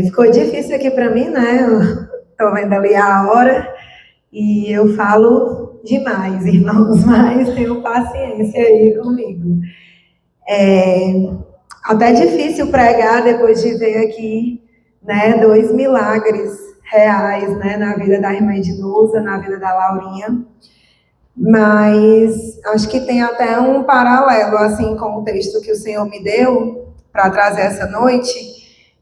Ficou difícil aqui para mim, né? Eu tô vendo ali a hora e eu falo demais, irmãos, mas tenham paciência aí comigo. É até difícil pregar depois de ver aqui, né, dois milagres reais, né, na vida da irmã Ednusa, na vida da Laurinha. Mas acho que tem até um paralelo, assim, com o texto que o Senhor me deu para trazer essa noite,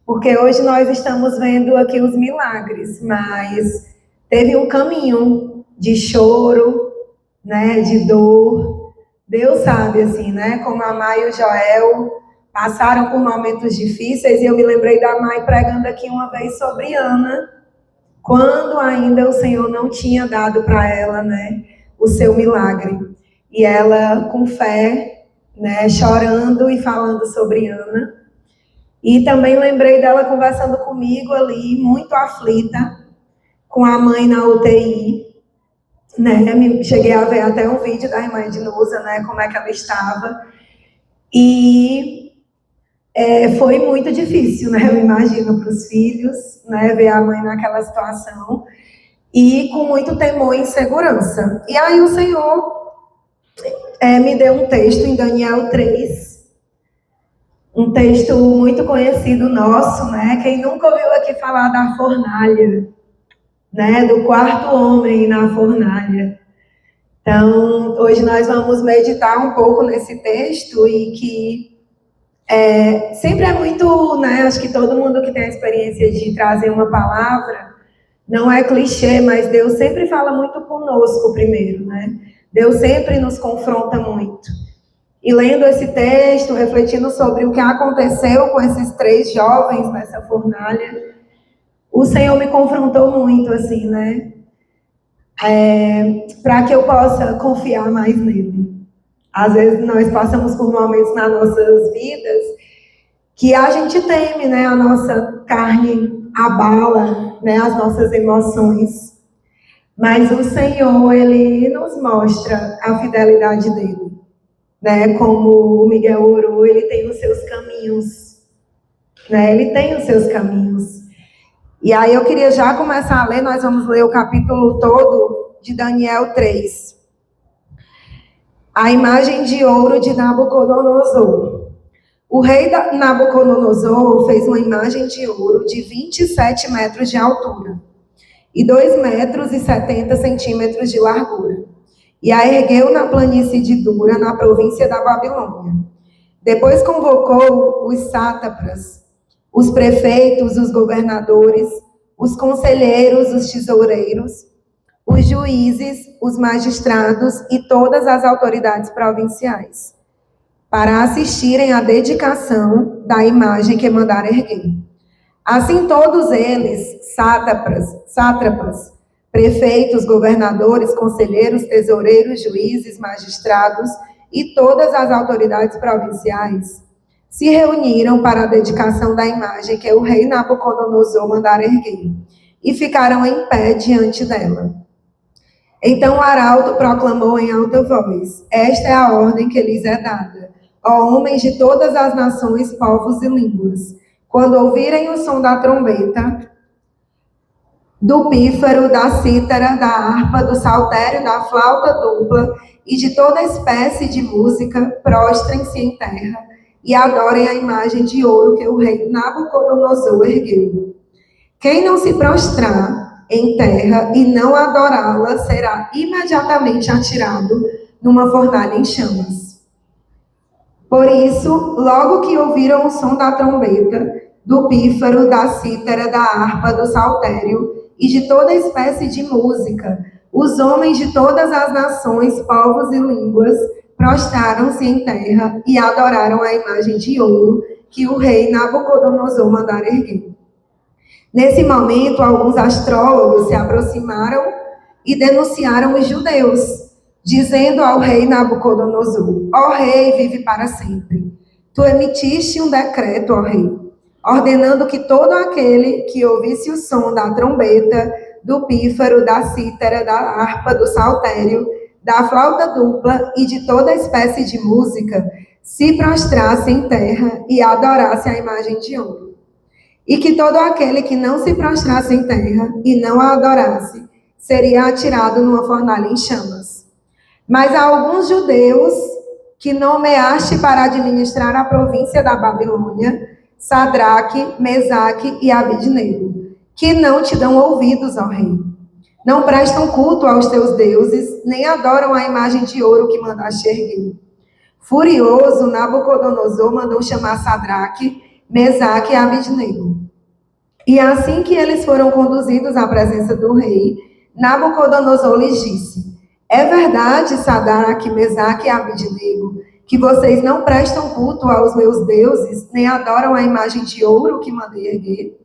porque hoje nós estamos vendo aqui os milagres, mas teve um caminho de choro, né, de dor. Deus sabe, assim, né, como a Mai e o Joel passaram por momentos difíceis, e eu me lembrei da Mai pregando aqui uma vez sobre Ana, quando ainda o Senhor não tinha dado para ela, né, o seu milagre. E ela, com fé, né, chorando e falando sobre Ana. E também lembrei dela conversando comigo ali, muito aflita, com a mãe na UTI, né? Cheguei a ver até um vídeo da irmã Ednusa, né, como é que ela estava. E foi muito difícil, né, eu imagino, para os filhos, né, ver a mãe naquela situação. E com muito temor e insegurança. E aí o Senhor me deu um texto em Daniel 3, um texto muito conhecido nosso, né? Quem nunca ouviu aqui falar da fornalha, né? Do quarto homem na fornalha. Então, hoje nós vamos meditar um pouco nesse texto e que sempre é muito, né? Acho que todo mundo que tem a experiência de trazer uma palavra, não é clichê, mas Deus sempre fala muito conosco primeiro, né? Deus sempre nos confronta muito. E lendo esse texto, refletindo sobre o que aconteceu com esses 3 jovens nessa fornalha, o Senhor me confrontou muito, assim, né? Para que eu possa confiar mais nele. Às vezes nós passamos por momentos nas nossas vidas que a gente teme, né? A nossa carne abala, né? As nossas emoções. Mas o Senhor, Ele nos mostra a fidelidade dele. Né? Como o Miguel orou, Ele tem os seus caminhos. Né? Ele tem os seus caminhos. E aí eu queria já começar a ler, nós vamos ler o capítulo todo de Daniel 3. A imagem de ouro de Nabucodonosor. O rei Nabucodonosor fez uma imagem de ouro de 27 metros de altura e 2 metros e 70 centímetros de largura, e a ergueu na planície de Dura, na província da Babilônia. Depois convocou os sátrapas, os prefeitos, os governadores, os conselheiros, os tesoureiros, os juízes, os magistrados e todas as autoridades provinciais, para assistirem à dedicação da imagem que mandara erguer. Assim todos eles, sátrapas, prefeitos, governadores, conselheiros, tesoureiros, juízes, magistrados e todas as autoridades provinciais, se reuniram para a dedicação da imagem que o rei Nabucodonosor mandara erguer, e ficaram em pé diante dela. Então o arauto proclamou em alta voz: esta é a ordem que lhes é dada, ó homens de todas as nações, povos e línguas. Quando ouvirem o som da trombeta, do pífaro, da cítara, da harpa, do saltério, da flauta dupla e de toda espécie de música, prostrem-se em terra e adorem a imagem de ouro que o rei Nabucodonosor ergueu. Quem não se prostrar em terra e não adorá-la será imediatamente atirado numa fornalha em chamas. Por isso, logo que ouviram o som da trombeta, do pífaro, da cítara, da harpa, do saltério e de toda espécie de música, os homens de todas as nações, povos e línguas prostraram-se em terra e adoraram a imagem de ouro que o rei Nabucodonosor mandara erguer. Nesse momento, alguns astrólogos se aproximaram e denunciaram os judeus, dizendo ao rei Nabucodonosor: ó rei, vive para sempre. Tu emitiste um decreto, ó rei, ordenando que todo aquele que ouvisse o som da trombeta, do pífaro, da cítara, da harpa, do saltério, da flauta dupla e de toda espécie de música, se prostrasse em terra e adorasse a imagem de ouro. e que todo aquele que não se prostrasse em terra e não a adorasse, seria atirado numa fornalha em chamas. Mas há alguns judeus que nomeaste para administrar a província da Babilônia, Sadraque, Mesaque e Abidnego, que não te dão ouvidos, ó rei. Não prestam culto aos teus deuses, nem adoram a imagem de ouro que mandaste erguer. Furioso, Nabucodonosor mandou chamar Sadraque, Mesaque e Abidnego. E assim que eles foram conduzidos à presença do rei, Nabucodonosor lhes disse: é verdade, Sadraque, Mesaque e Abidnego, que vocês não prestam culto aos meus deuses, nem adoram a imagem de ouro que mandei erguer?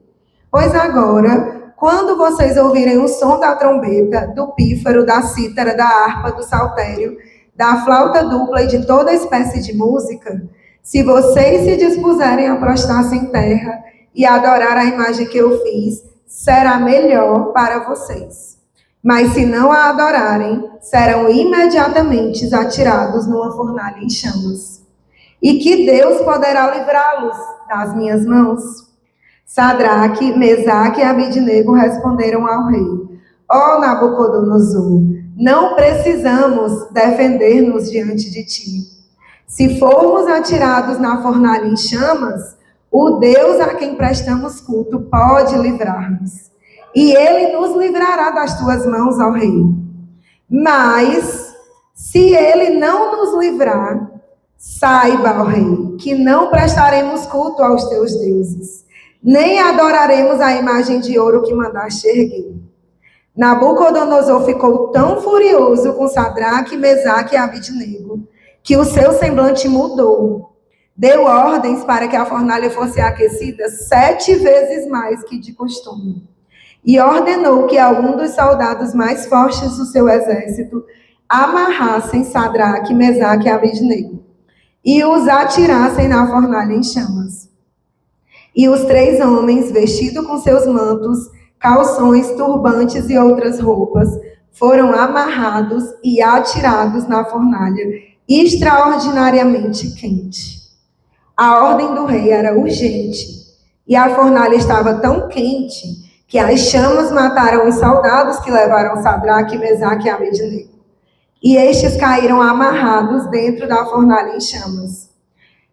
Pois agora, quando vocês ouvirem o som da trombeta, do pífaro, da cítara, da harpa, do saltério, da flauta dupla e de toda espécie de música, se vocês se dispuserem a prostrar-se em terra e adorar a imagem que eu fiz, será melhor para vocês. Mas se não a adorarem, serão imediatamente atirados numa fornalha em chamas. E que Deus poderá livrá-los das minhas mãos? Sadraque, Mesaque e Abidnego responderam ao rei: ó Nabucodonosor, não precisamos defender-nos diante de ti. Se formos atirados na fornalha em chamas, o Deus a quem prestamos culto pode livrar-nos. E ele nos livrará das tuas mãos, ó rei. Mas, se ele não nos livrar, saiba, ó rei, que não prestaremos culto aos teus deuses, nem adoraremos a imagem de ouro que mandaste erguer. Nabucodonosor ficou tão furioso com Sadraque, Mesaque e Abidnego, que o seu semblante mudou. Deu ordens para que a fornalha fosse aquecida 7 vezes mais que de costume. E ordenou que algum dos soldados mais fortes do seu exército amarrassem Sadraque, Mesaque e Abidnego e os atirassem na fornalha em chamas. E os 3 homens, vestidos com seus mantos, calções, turbantes e outras roupas, foram amarrados e atirados na fornalha extraordinariamente quente. A ordem do rei era urgente, e a fornalha estava tão quente que as chamas mataram os soldados que levaram Sadraque, Mesaque e Abidnego. E estes caíram amarrados dentro da fornalha em chamas.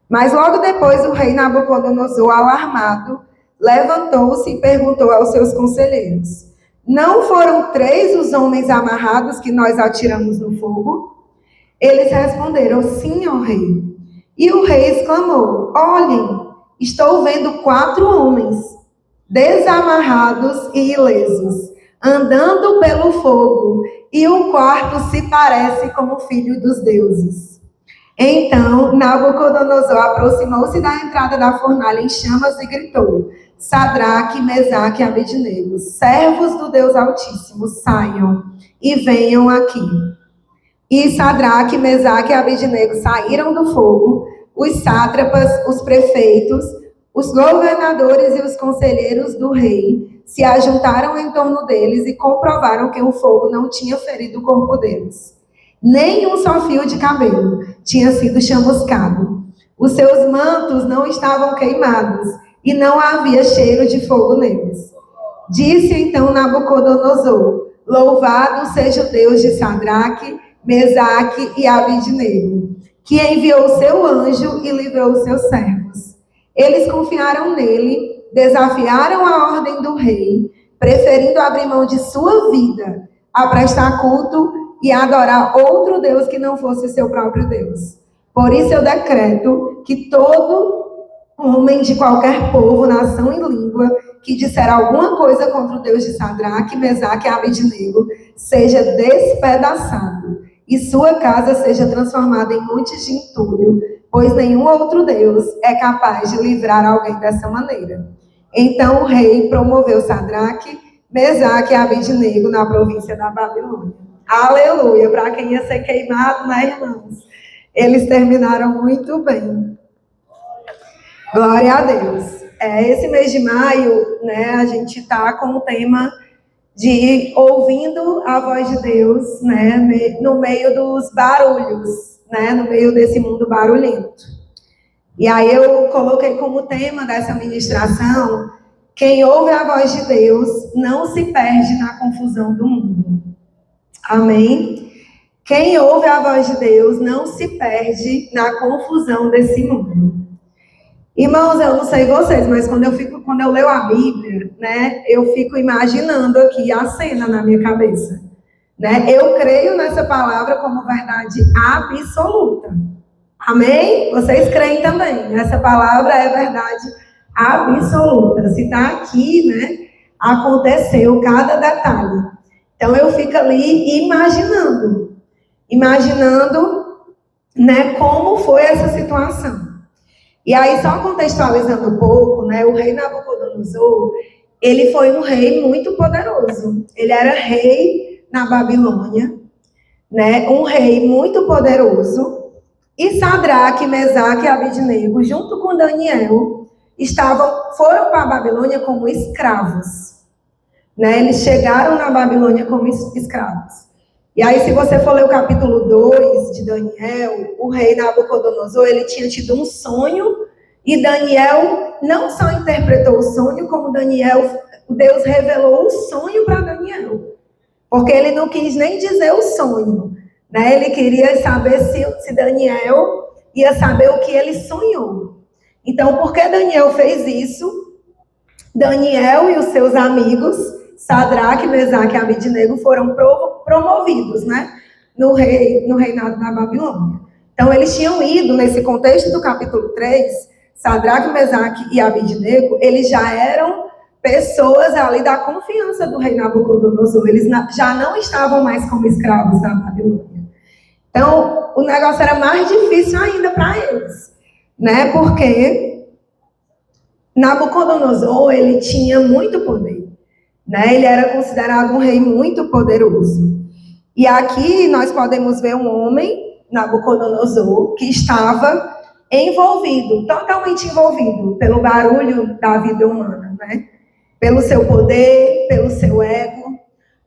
Mas logo depois o rei Nabucodonosor, alarmado, levantou-se e perguntou aos seus conselheiros: não foram 3 os homens amarrados que nós atiramos no fogo? Eles responderam: sim, ó rei. E o rei exclamou: olhem, estou vendo 4 homens, desamarrados e ilesos, andando pelo fogo, e o quarto se parece com o filho dos deuses. Então Nabucodonosor aproximou-se da entrada da fornalha em chamas e gritou: Sadraque, Mesaque e Abidnego, servos do Deus Altíssimo, saiam e venham aqui. E Sadraque, Mesaque e Abidnego saíram do fogo. Os sátrapas, os prefeitos, os governadores e os conselheiros do rei se ajuntaram em torno deles e comprovaram que o fogo não tinha ferido o corpo deles. Nem um só fio de cabelo tinha sido chamuscado. Os seus mantos não estavam queimados e não havia cheiro de fogo neles. Disse então Nabucodonosor: louvado seja o Deus de Sadraque, Mesaque e Abidnego, que enviou o seu anjo e livrou os seus servos. Eles confiaram nele, desafiaram a ordem do rei, preferindo abrir mão de sua vida a prestar culto e adorar outro Deus que não fosse seu próprio Deus. Por isso eu decreto que todo homem de qualquer povo, nação e língua que disser alguma coisa contra o Deus de Sadraque, Mesaque e Abidnego seja despedaçado e sua casa seja transformada em montes de entulho, pois nenhum outro Deus é capaz de livrar alguém dessa maneira. Então o rei promoveu Sadraque, Mesaque e Abidnego na província da Babilônia. Aleluia! Para quem ia ser queimado, né, irmãos? Eles terminaram muito bem. Glória a Deus. Esse mês de maio, né, a gente está com o tema de ouvindo a voz de Deus, né, no meio dos barulhos, né, no meio desse mundo barulhento. E aí eu coloquei como tema dessa ministração Quem ouve a voz de Deus não se perde na confusão do mundo. Amém? Quem ouve a voz de Deus não se perde na confusão desse mundo. Irmãos, eu não sei vocês, mas quando eu leio a Bíblia, né, eu fico imaginando aqui a cena na minha cabeça. Né? Eu creio nessa palavra como verdade absoluta. Amém? Vocês creem também. Essa palavra é verdade absoluta. Se está aqui, né, aconteceu cada detalhe. Então eu fico ali imaginando, né, como foi essa situação. E aí, só contextualizando um pouco, né, o rei Nabucodonosor, ele foi um rei muito poderoso. Ele era rei na Babilônia, né, um rei muito poderoso. E Sadraque, Mesaque e Abidnego, junto com Daniel, foram para a Babilônia como escravos. Né, eles chegaram na Babilônia como escravos. E aí, se você for ler o capítulo 2 de Daniel, o rei Nabucodonosor, ele tinha tido um sonho, e Daniel não só interpretou o sonho, como Deus revelou o sonho para Daniel. Porque ele não quis nem dizer o sonho, né? Ele queria saber se Daniel ia saber o que ele sonhou. Então, porque Daniel fez isso, Daniel e os seus amigos, Sadraque, Mesaque e Abidnego, foram promovidos, né, no reinado da Babilônia. Então, eles tinham ido, nesse contexto do capítulo 3, Sadraque, Mesaque e Abidnego, eles já eram pessoas ali da confiança do rei Nabucodonosor. Eles já não estavam mais como escravos da Babilônia. Então, o negócio era mais difícil ainda para eles, né, porque Nabucodonosor, ele tinha muito poder. Né? Ele era considerado um rei muito poderoso. E aqui nós podemos ver um homem, Nabucodonosor, que estava envolvido, totalmente envolvido pelo barulho da vida humana, né? Pelo seu poder, pelo seu ego.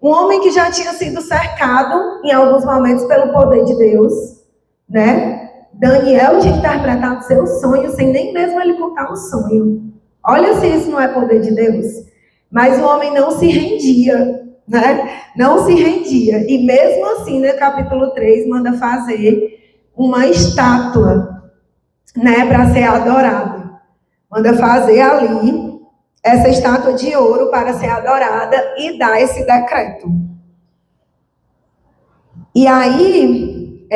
Um homem que já tinha sido cercado, em alguns momentos, pelo poder de Deus. Né? Daniel tinha interpretado seu sonho sem nem mesmo ele contar o sonho. Olha se isso não é poder de Deus. Mas o homem não se rendia, né? Não se rendia. E mesmo assim, no capítulo 3, manda fazer uma estátua, né, para ser adorado. Manda fazer ali essa estátua de ouro para ser adorada e dá esse decreto. E aí,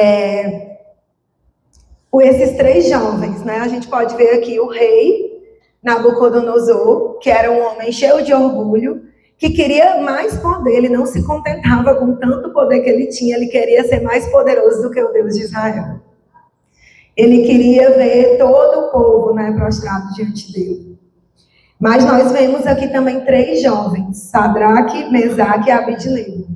esses 3 jovens, né? A gente pode ver aqui o rei Nabucodonosor, que era um homem cheio de orgulho, que queria mais poder. Ele não se contentava com tanto poder que ele tinha, ele queria ser mais poderoso do que o Deus de Israel. Ele queria ver todo o povo, né, prostrado diante dele. Mas nós vemos aqui também 3 jovens, Sadraque, Mesaque e Abidnego,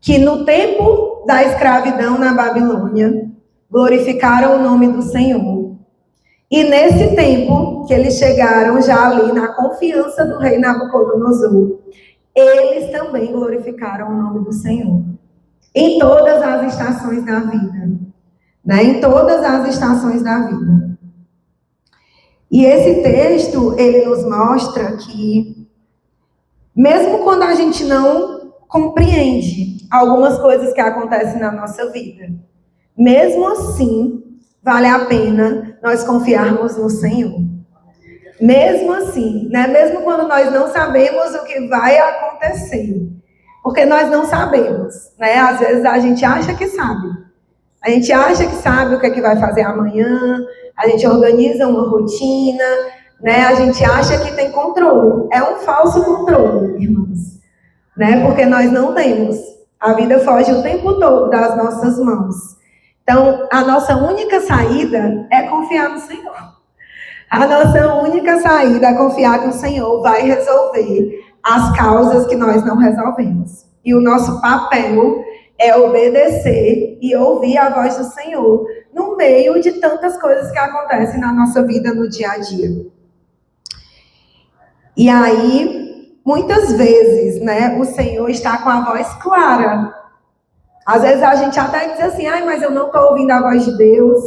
que no tempo da escravidão na Babilônia, glorificaram o nome do Senhor. E nesse tempo que eles chegaram já ali na confiança do rei Nabucodonosor, eles também glorificaram o nome do Senhor. Em todas as estações da vida. Né? Em todas as estações da vida. E esse texto, ele nos mostra que, mesmo quando a gente não compreende algumas coisas que acontecem na nossa vida, mesmo assim, vale a pena nós confiarmos no Senhor. Mesmo assim, né? Mesmo quando nós não sabemos o que vai acontecer. Porque nós não sabemos, né? Às vezes a gente acha que sabe. A gente acha que sabe o que é que vai fazer amanhã. A gente organiza uma rotina, né? A gente acha que tem controle. É um falso controle, irmãos. Né? Porque nós não temos. A vida foge o tempo todo das nossas mãos. Então, a nossa única saída é confiar no Senhor. A nossa única saída é confiar que o Senhor vai resolver as causas que nós não resolvemos. E o nosso papel é obedecer e ouvir a voz do Senhor no meio de tantas coisas que acontecem na nossa vida no dia a dia. E aí, muitas vezes, né, o Senhor está com a voz clara. Às vezes a gente até diz assim, mas eu não estou ouvindo a voz de Deus.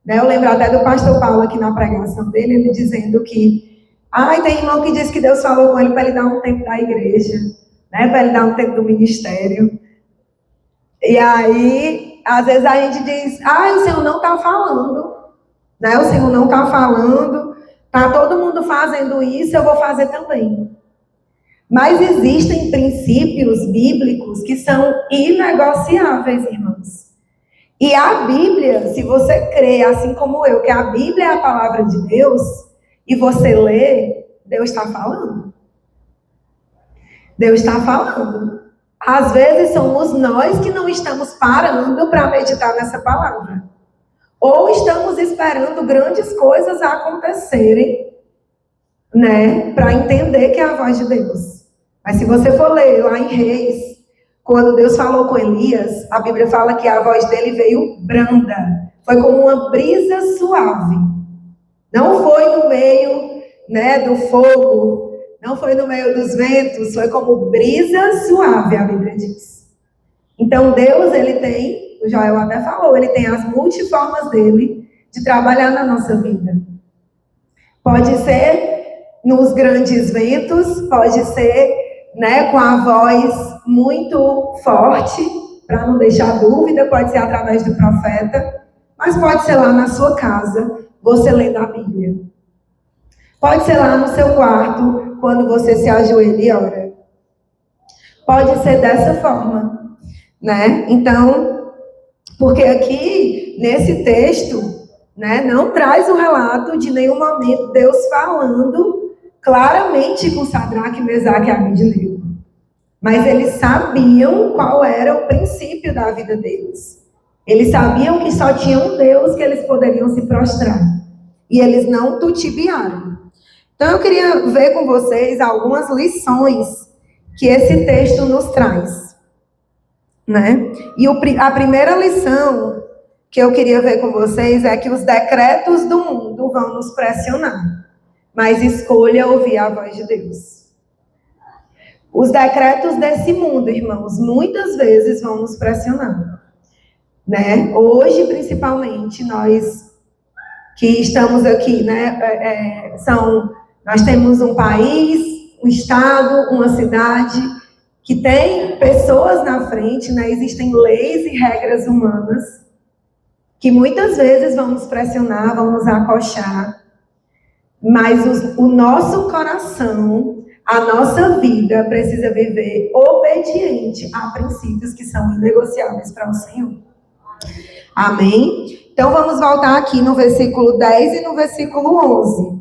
Né? Eu lembro até do pastor Paulo aqui na pregação dele, ele dizendo que Ai, tem irmão que diz que Deus falou com ele para ele dar um tempo da igreja, né? Para ele dar um tempo do ministério. E aí, às vezes a gente diz, o Senhor não está falando, né? O Senhor não está falando, tá todo mundo fazendo isso, eu vou fazer também. Mas existem princípios bíblicos que são inegociáveis, irmãos. E a Bíblia, se você crê, assim como eu, que a Bíblia é a palavra de Deus, e você lê, Deus está falando. Deus está falando. Às vezes somos nós que não estamos parando para meditar nessa palavra. Ou estamos esperando grandes coisas acontecerem, né, para entender que é a voz de Deus. Mas se você for ler lá em Reis, quando Deus falou com Elias, a Bíblia fala que a voz dele veio branda. Foi como uma brisa suave. Não foi no meio, né, do fogo, não foi no meio dos ventos, foi como brisa suave, a Bíblia diz. Então Deus, ele tem, o Joel até falou, ele tem as multiformas dele de trabalhar na nossa vida. Pode ser nos grandes ventos, pode ser, né, com a voz muito forte, para não deixar dúvida, pode ser através do profeta, mas pode ser lá na sua casa, você lendo a Bíblia. Pode ser lá no seu quarto, quando você se ajoelha e ora. Pode ser dessa forma, né? Então, porque aqui, nesse texto, né, não traz o relato de nenhum momento Deus falando claramente com Sadraque, Mesaque e Abednego. Mas eles sabiam qual era o princípio da vida deles. Eles sabiam que só tinha um Deus que eles poderiam se prostrar. E eles não titubearam. Então eu queria ver com vocês algumas lições que esse texto nos traz, né? E a primeira lição que eu queria ver com vocês é que os decretos do mundo vão nos pressionar, mas escolha ouvir a voz de Deus. Os decretos desse mundo, irmãos, muitas vezes vão nos pressionar, né? Hoje, principalmente, nós que estamos aqui, né? Nós temos um país, um estado, uma cidade que tem pessoas na frente, né? Existem leis e regras humanas que muitas vezes vão nos pressionar, vão nos acochar, mas o nosso coração, a nossa vida precisa viver obediente a princípios que são inegociáveis para o Senhor. Amém? Então vamos voltar aqui no versículo 10 e no versículo 11.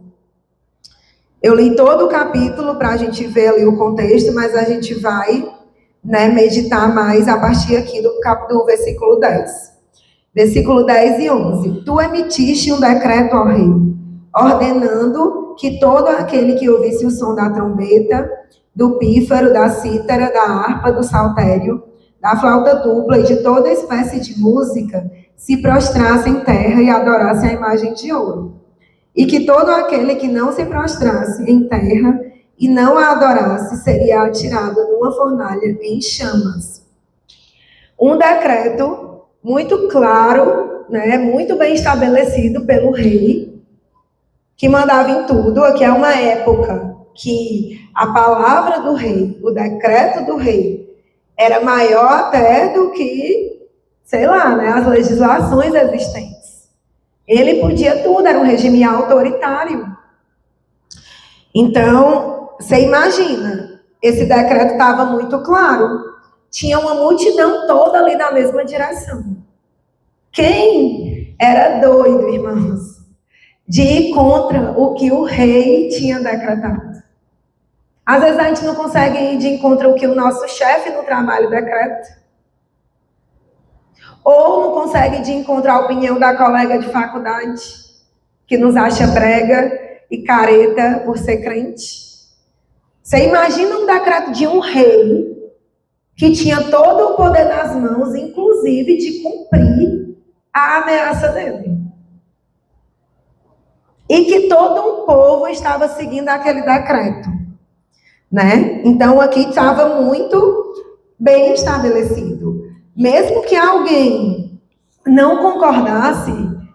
Eu li todo o capítulo para a gente ver ali o contexto, mas a gente vai, né, meditar mais a partir aqui do versículo 10. Versículo 10 e 11. Tu emitiste um decreto ao rei, ordenando que todo aquele que ouvisse o som da trombeta, do pífaro, da cítara, da harpa, do saltério, da flauta dupla e de toda espécie de música, se prostrasse em terra e adorasse a imagem de ouro. E que todo aquele que não se prostrasse em terra e não a adorasse, seria atirado numa fornalha em chamas. Um decreto muito claro, né, muito bem estabelecido pelo rei, que mandava em tudo. Aqui é uma época que a palavra do rei, o decreto do rei, era maior até do que, sei lá, né, as legislações existentes. Ele podia tudo, era um regime autoritário. Então, você imagina, esse decreto estava muito claro. Tinha uma multidão toda ali na mesma direção. Quem era doido, irmãos, de ir contra o que o rei tinha decretado? Às vezes a gente não consegue ir de encontro ao que o nosso chefe no trabalho decreta. Ou não consegue de encontro à opinião da colega de faculdade, que nos acha brega e careta por ser crente. Você imagina um decreto de um rei que tinha todo o poder nas mãos, inclusive de cumprir a ameaça dele. E que todo um povo estava seguindo aquele decreto, né? Então aqui estava muito bem estabelecido. Mesmo que alguém não concordasse,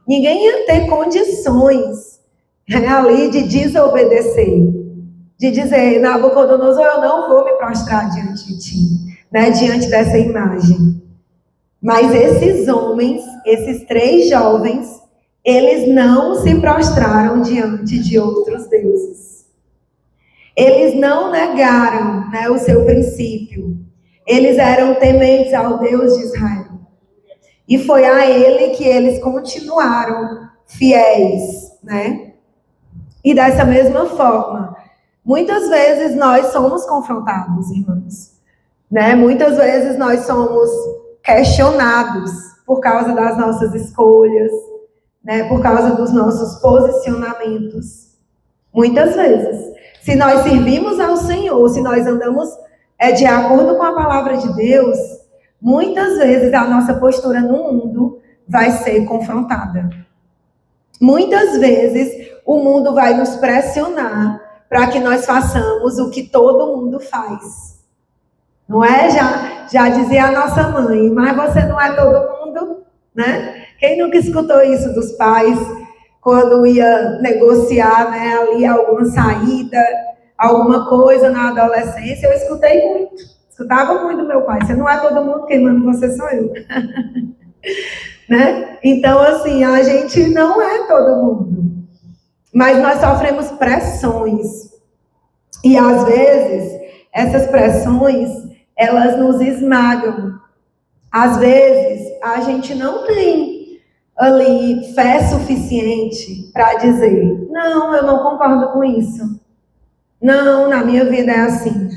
ninguém ia ter condições né, ali de desobedecer, de dizer, Nabucodonosor, eu não vou me prostrar diante de ti, né, diante dessa imagem. Mas esses homens, esses 3 jovens, eles não se prostraram diante de outros deuses. Eles não negaram, né, o seu princípio. Eles eram tementes ao Deus de Israel. E foi a ele que eles continuaram fiéis, né? E dessa mesma forma, muitas vezes nós somos confrontados, irmãos, né? Muitas vezes nós somos questionados por causa das nossas escolhas, né? Por causa dos nossos posicionamentos. Muitas vezes. Se nós servimos ao Senhor, se nós andamos de acordo com a palavra de Deus, muitas vezes a nossa postura no mundo vai ser confrontada. Muitas vezes o mundo vai nos pressionar para que nós façamos o que todo mundo faz. Não é? Já dizia a nossa mãe, mas você não é todo mundo, né? Quem nunca escutou isso dos pais quando ia negociar, né, ali alguma saída, alguma coisa na adolescência? Eu escutei muito. Escutava muito do meu pai. Você não é todo mundo, quem manda você sou eu. Né? Então, assim, a gente não é todo mundo. Mas nós sofremos pressões. E, às vezes, essas pressões, elas nos esmagam. Às vezes, a gente não tem ali fé suficiente para dizer, não, eu não concordo com isso. Não, na minha vida é assim.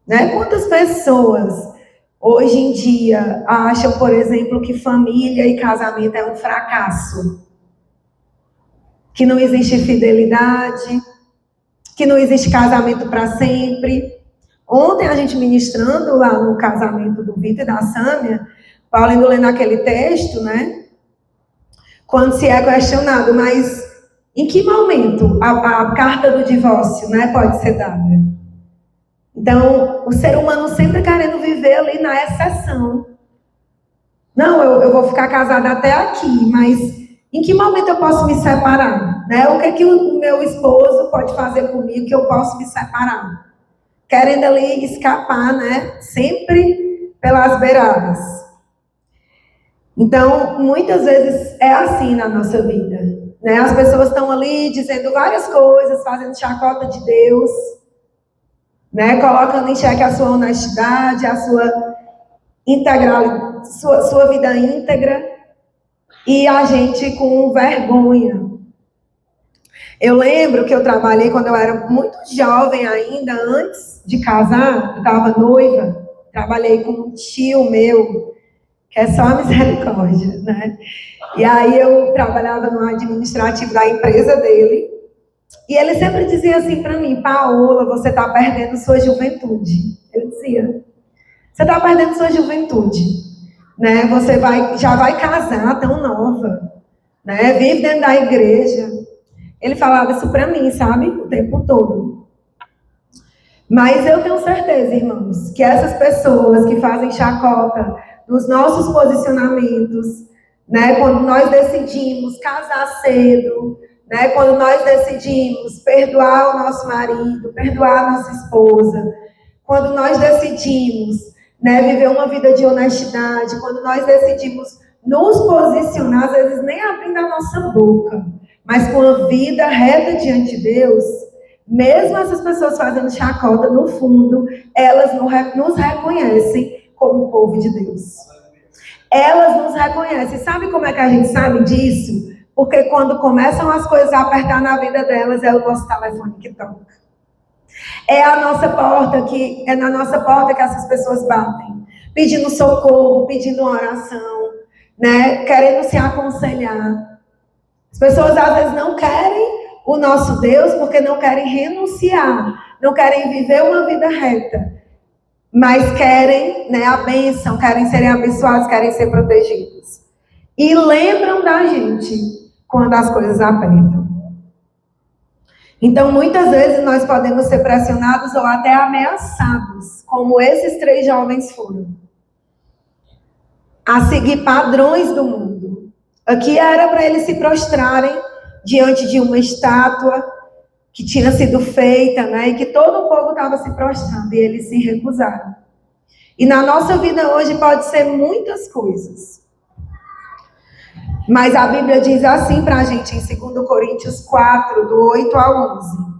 Né? Quantas pessoas hoje em dia acham, por exemplo, que família e casamento é um fracasso? Que não existe fidelidade, que não existe casamento para sempre. Ontem a gente ministrando lá no casamento do Vitor e da Sâmia, Paulo indo lendo aquele texto, né? Quando se é questionado, mas em que momento a carta do divórcio, né, pode ser dada? Então, o ser humano sempre querendo viver ali na exceção. Não, eu vou ficar casada até aqui, mas em que momento eu posso me separar? Né? O que o meu esposo pode fazer comigo que eu posso me separar? Querendo ali escapar, né? Sempre pelas beiradas. Então, muitas vezes é assim na nossa vida, né? As pessoas estão ali dizendo várias coisas, fazendo chacota de Deus, né? Colocando em xeque a sua honestidade, a sua integral, sua vida íntegra, e a gente com vergonha. Eu lembro que eu trabalhei quando eu era muito jovem ainda, antes de casar, eu estava noiva, trabalhei com um tio meu, que é só a misericórdia, né? E aí eu trabalhava no administrativo da empresa dele, e ele sempre dizia assim para mim, Paola, você está perdendo sua juventude. Ele dizia, você está perdendo sua juventude, né? Você já vai casar tão nova, né? Vive dentro da igreja. Ele falava isso para mim, sabe? O tempo todo. Mas eu tenho certeza, irmãos, que essas pessoas que fazem chacota dos nossos posicionamentos, né, quando nós decidimos casar cedo, né, quando nós decidimos perdoar o nosso marido, perdoar a nossa esposa, quando nós decidimos, né, viver uma vida de honestidade, quando nós decidimos nos posicionar, às vezes nem abrindo a nossa boca, mas com a vida reta diante de Deus, mesmo essas pessoas fazendo chacota, no fundo, elas nos reconhecem como povo de Deus. Elas nos reconhecem. Sabe como é que a gente sabe disso? Porque quando começam as coisas a apertar na vida delas, é o nosso telefone que toca. É na nossa porta que essas pessoas batem, pedindo socorro, pedindo oração, né? Querendo se aconselhar. As pessoas às vezes não querem o nosso Deus porque não querem renunciar, não querem viver uma vida reta, mas querem, né, a bênção, querem serem abençoados, querem ser protegidos. E lembram da gente quando as coisas apertam. Então, muitas vezes nós podemos ser pressionados ou até ameaçados, como esses 3 jovens foram, a seguir padrões do mundo. Aqui era para eles se prostrarem diante de uma estátua que tinha sido feita, né, e que todo o povo estava se prostrando, e eles se recusaram. E na nossa vida hoje pode ser muitas coisas. Mas a Bíblia diz assim para a gente em 2 Coríntios 4, do 8 ao 11.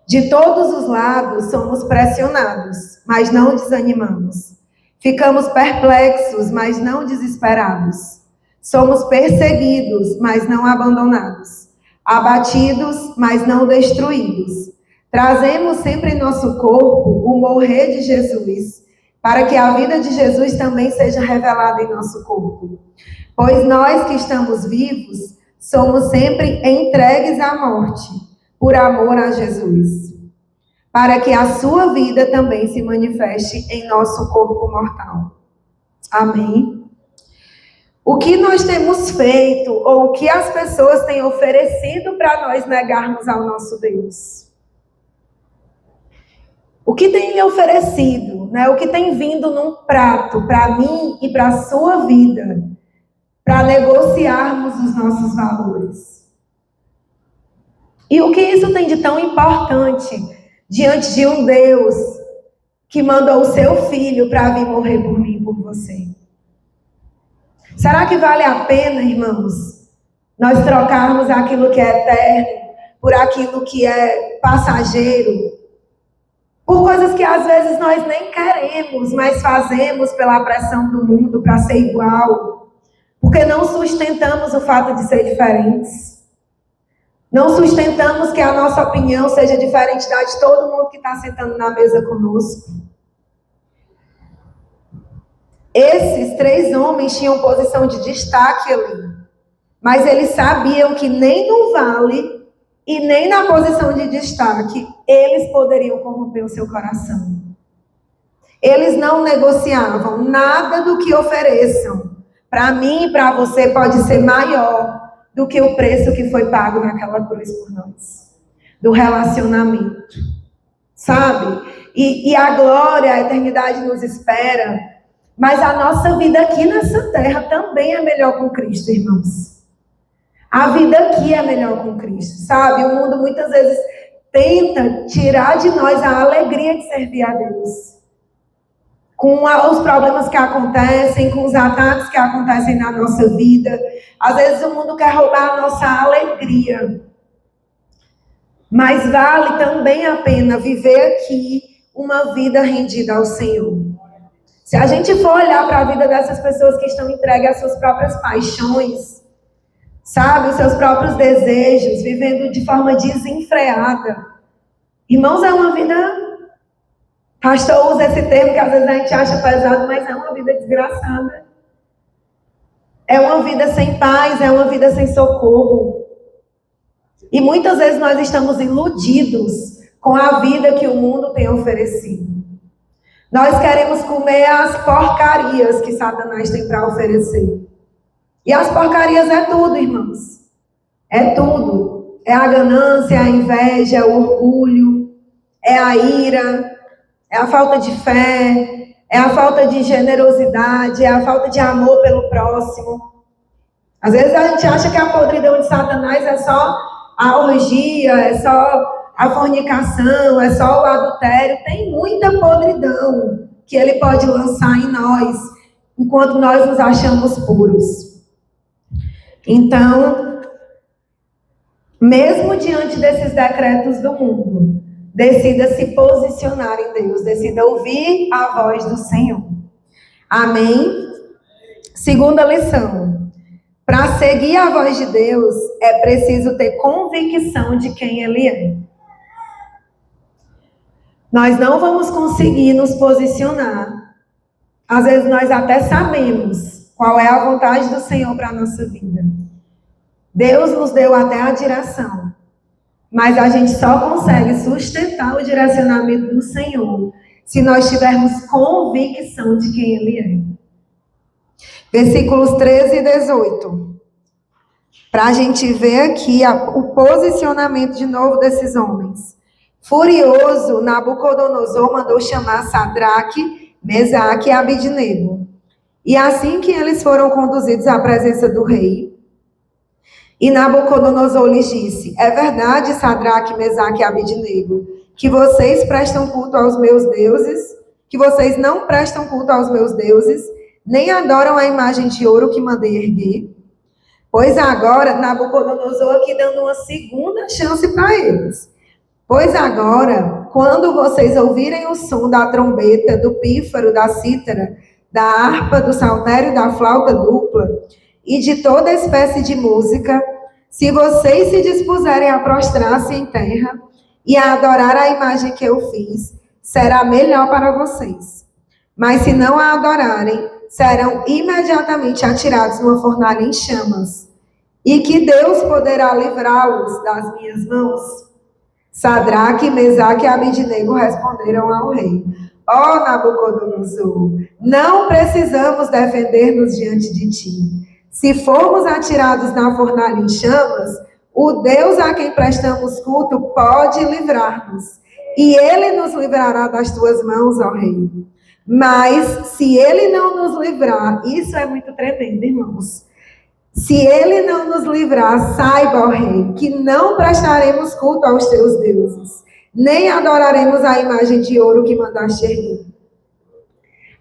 De todos os lados somos pressionados, mas não desanimamos. Ficamos perplexos, mas não desesperados. Somos perseguidos, mas não abandonados. Abatidos, mas não destruídos. Trazemos sempre em nosso corpo o morrer de Jesus, para que a vida de Jesus também seja revelada em nosso corpo. Pois nós que estamos vivos, somos sempre entregues à morte, por amor a Jesus, para que a sua vida também se manifeste em nosso corpo mortal. Amém? O que nós temos feito, ou o que as pessoas têm oferecido para nós negarmos ao nosso Deus? O que tem lhe oferecido, né? O que tem vindo num prato para mim e para a sua vida, para negociarmos os nossos valores? E o que isso tem de tão importante diante de um Deus que mandou o seu filho para vir morrer por mim e por você? Será que vale a pena, irmãos, nós trocarmos aquilo que é eterno por aquilo que é passageiro? Por coisas que às vezes nós nem queremos, mas fazemos pela pressão do mundo para ser igual. Porque não sustentamos o fato de ser diferentes. Não sustentamos que a nossa opinião seja diferente da de todo mundo que está sentando na mesa conosco. Esses 3 homens tinham posição de destaque ali. Mas eles sabiam que nem no vale e nem na posição de destaque eles poderiam corromper o seu coração. Eles não negociavam nada do que ofereçam. Para mim e para você pode ser maior do que o preço que foi pago naquela cruz por nós. Do relacionamento. Sabe? E a glória, a eternidade nos espera. Mas a nossa vida aqui nessa terra também é melhor com Cristo, irmãos. A vida aqui é melhor com Cristo, sabe? O mundo muitas vezes tenta tirar de nós a alegria de servir a Deus. Com os problemas que acontecem, com os ataques que acontecem na nossa vida. Às vezes o mundo quer roubar a nossa alegria. Mas vale também a pena viver aqui uma vida rendida ao Senhor. Se a gente for olhar para a vida dessas pessoas que estão entregues às suas próprias paixões, sabe, os seus próprios desejos, vivendo de forma desenfreada. Irmãos, é uma vida... Pastor usa esse termo que às vezes a gente acha pesado, mas é uma vida desgraçada. É uma vida sem paz, é uma vida sem socorro. E muitas vezes nós estamos iludidos com a vida que o mundo tem oferecido. Nós queremos comer as porcarias que Satanás tem para oferecer. E as porcarias é tudo, irmãos. É tudo. É a ganância, é a inveja, é o orgulho, é a ira, é a falta de fé, é a falta de generosidade, é a falta de amor pelo próximo. Às vezes a gente acha que a podridão de Satanás é só a orgia, é só a fornicação, é só o adultério. Tem muita podridão que ele pode lançar em nós, enquanto nós nos achamos puros. Então, mesmo diante desses decretos do mundo, decida se posicionar em Deus, decida ouvir a voz do Senhor. Amém? Segunda lição. Para seguir a voz de Deus, é preciso ter convicção de quem Ele é. Nós não vamos conseguir nos posicionar. Às vezes nós até sabemos qual é a vontade do Senhor para a nossa vida. Deus nos deu até a direção. Mas a gente só consegue sustentar o direcionamento do Senhor se nós tivermos convicção de quem Ele é. Versículos 13 e 18. Para a gente ver aqui o posicionamento de novo desses homens. Furioso, Nabucodonosor mandou chamar Sadraque, Mesaque e Abidnego. E assim que eles foram conduzidos à presença do rei, E Nabucodonosor lhes disse: é verdade, Sadraque, Mesaque e Abednego, que vocês prestam culto aos meus deuses, que vocês não prestam culto aos meus deuses, nem adoram a imagem de ouro que mandei erguer? Pois agora, Nabucodonosor aqui dando uma segunda chance para eles. Pois agora, quando vocês ouvirem o som da trombeta, do pífaro, da cítara, da harpa, do saltério, da flauta dupla e de toda espécie de música, se vocês se dispuserem a prostrar-se em terra e a adorar a imagem que eu fiz, será melhor para vocês. Mas se não a adorarem, serão imediatamente atirados numa fornalha em chamas. E que Deus poderá livrá-los das minhas mãos? Sadraque, Mesaque e Abednego responderam ao rei: ó Nabucodonosor, não precisamos defender-nos diante de ti. Se formos atirados na fornalha em chamas, o Deus a quem prestamos culto pode livrar-nos, e ele nos livrará das tuas mãos, ó rei. Mas se ele não nos livrar, isso é muito tremendo, irmãos. Se ele não nos livrar, saiba, ó rei, que não prestaremos culto aos teus deuses, nem adoraremos a imagem de ouro que mandaste erguer.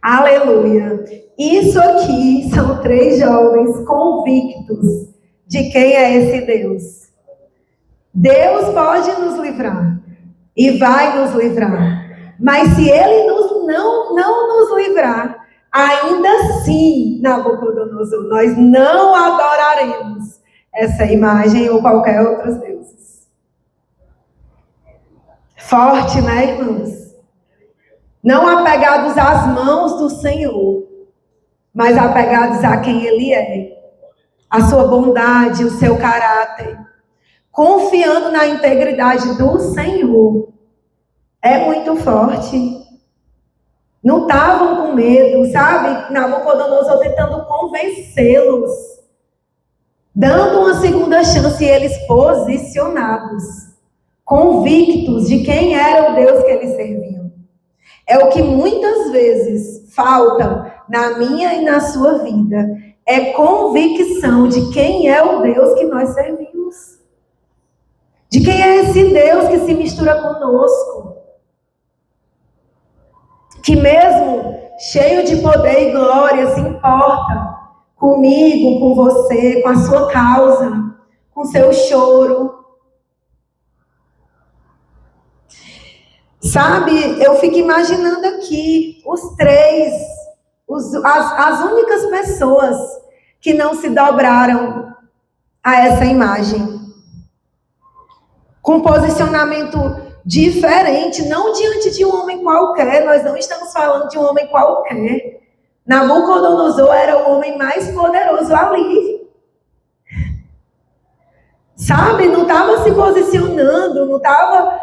Aleluia! Isso aqui são 3 jovens convictos de quem é esse Deus. Deus pode nos livrar e vai nos livrar, mas se ele não nos livrar, ainda assim, Nabucodonosor, nós não adoraremos essa imagem ou qualquer outros deuses. Forte, né, irmãos? Não apegados às mãos do Senhor, mas apegados a quem Ele é, a sua bondade, o seu caráter, confiando na integridade do Senhor. É muito forte. Não estavam com medo, sabe? Nabucodonosor tentando convencê-los, dando uma segunda chance, e eles posicionados, convictos de quem era o Deus que eles serviam. É o que muitas vezes falta na minha e na sua vida, é convicção de quem é o Deus que nós servimos. De quem é esse Deus que se mistura conosco. Que mesmo cheio de poder e glória, se importa comigo, com você, com a sua causa, com seu choro. Sabe, eu fico imaginando aqui os 3, as únicas pessoas que não se dobraram a essa imagem. Com posicionamento diferente, não diante de um homem qualquer, nós não estamos falando de um homem qualquer. Nabucodonosor era o homem mais poderoso ali. Sabe, não estava se posicionando, não estava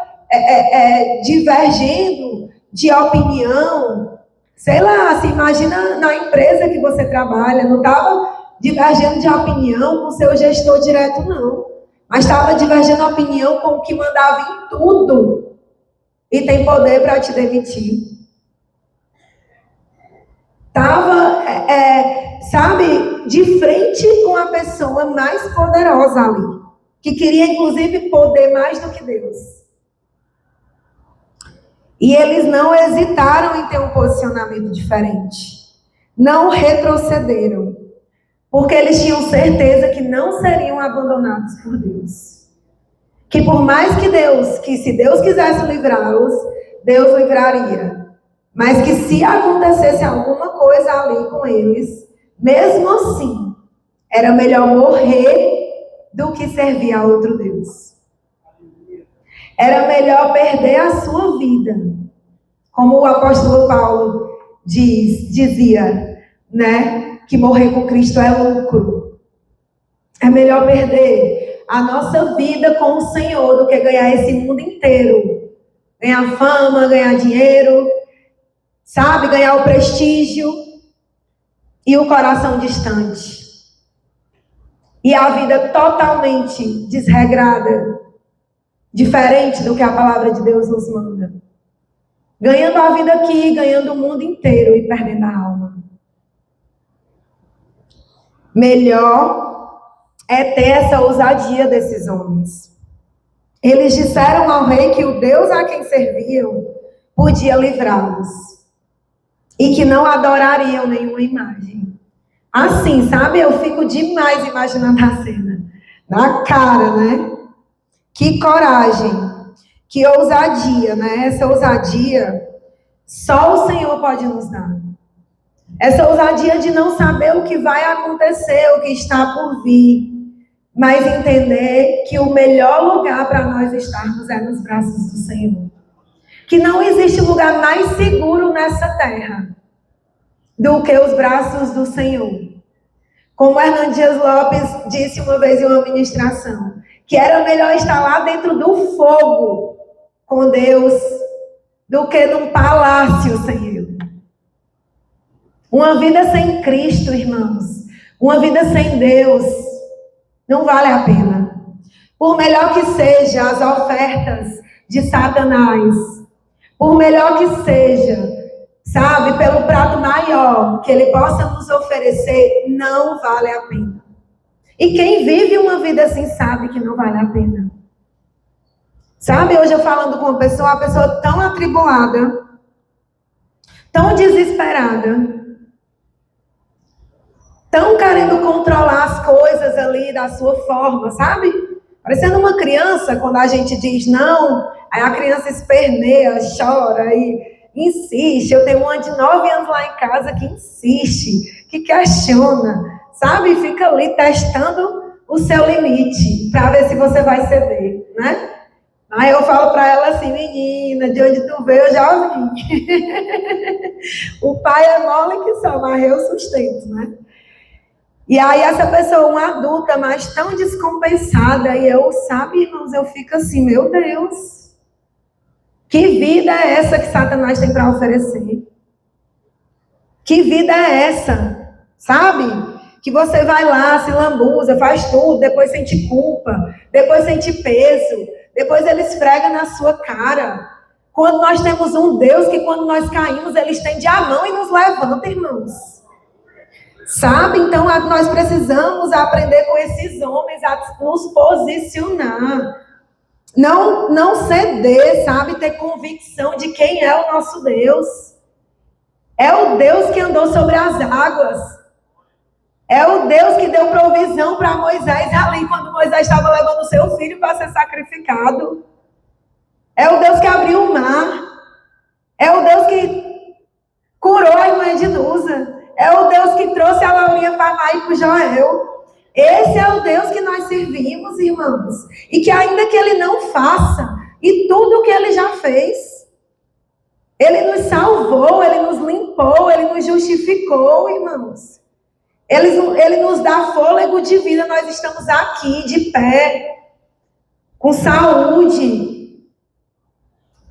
divergindo de opinião. Sei lá, se imagina na empresa que você trabalha, não estava divergindo de opinião com o seu gestor direto, não. Mas estava divergindo opinião com o que mandava em tudo e tem poder para te demitir. Estava, sabe, de frente com a pessoa mais poderosa ali, que queria inclusive poder mais do que Deus. E eles não hesitaram em ter um posicionamento diferente. Não retrocederam. Porque eles tinham certeza que não seriam abandonados por Deus. Que por mais que se Deus quisesse livrá-los, Deus livraria. Mas que se acontecesse alguma coisa ali com eles, mesmo assim, era melhor morrer do que servir a outro Deus. Era melhor perder a sua vida. Como o apóstolo Paulo dizia, né? Que morrer com Cristo é lucro. É melhor perder a nossa vida com o Senhor do que ganhar esse mundo inteiro. Ganhar fama, ganhar dinheiro, sabe? Ganhar o prestígio e o coração distante. E a vida totalmente desregrada, diferente do que a palavra de Deus nos manda. Ganhando a vida aqui, ganhando o mundo inteiro e perdendo a alma. Melhor é ter essa ousadia desses homens. Eles disseram ao rei que o Deus a quem serviam podia livrá-los e que não adorariam nenhuma imagem. Assim, sabe? Eu fico demais imaginando a cena. Na cara, né? Que coragem, que ousadia, né? Essa ousadia só o Senhor pode nos dar. Essa ousadia de não saber o que vai acontecer, o que está por vir, mas entender que o melhor lugar para nós estarmos é nos braços do Senhor. Que não existe lugar mais seguro nessa terra do que os braços do Senhor. Como Hernando Dias Lopes disse uma vez em uma ministração, que era melhor estar lá dentro do fogo com Deus do que num palácio sem Ele. Uma vida sem Cristo, irmãos, uma vida sem Deus, não vale a pena. Por melhor que sejam as ofertas de Satanás, por melhor que seja, sabe, pelo prato maior que ele possa nos oferecer, não vale a pena. E quem vive uma vida assim sabe que não vale a pena. Sabe, hoje eu falando com uma pessoa tão atribulada, tão desesperada, tão querendo controlar as coisas ali da sua forma, sabe? Parecendo uma criança, quando a gente diz não, aí a criança esperneia, chora e insiste. Eu tenho uma de 9 anos lá em casa que insiste, que questiona, sabe? Fica ali testando o seu limite, para ver se você vai ceder, né? Aí eu falo para ela assim, menina, de onde tu veio eu já ouvi. O pai é mole que só, mas eu sustento, né? E aí essa pessoa, uma adulta, mas tão descompensada, e eu, sabe, irmãos, eu fico assim, meu Deus, que vida é essa que Satanás tem para oferecer? Que vida é essa? Sabe? Que você vai lá, se lambuza, faz tudo, depois sente culpa, depois sente peso, depois ele esfrega na sua cara. Quando nós temos um Deus que quando nós caímos, ele estende a mão e nos levanta, irmãos. Sabe? Então, nós precisamos aprender com esses homens a nos posicionar. Não ceder, sabe? Ter convicção de quem é o nosso Deus. É o Deus que andou sobre as águas. É o Deus que deu provisão para Moisés ali, quando Moisés estava levando o seu filho para ser sacrificado. É o Deus que abriu o mar. É o Deus que curou a irmã de Nusa. É o Deus que trouxe a Laurinha para Mai e para o Joel. Esse é o Deus que nós servimos, irmãos. E que ainda que Ele não faça, e tudo o que Ele já fez, Ele nos salvou, Ele nos limpou, Ele nos justificou, irmãos. Ele nos dá fôlego de vida, nós estamos aqui, de pé, com saúde.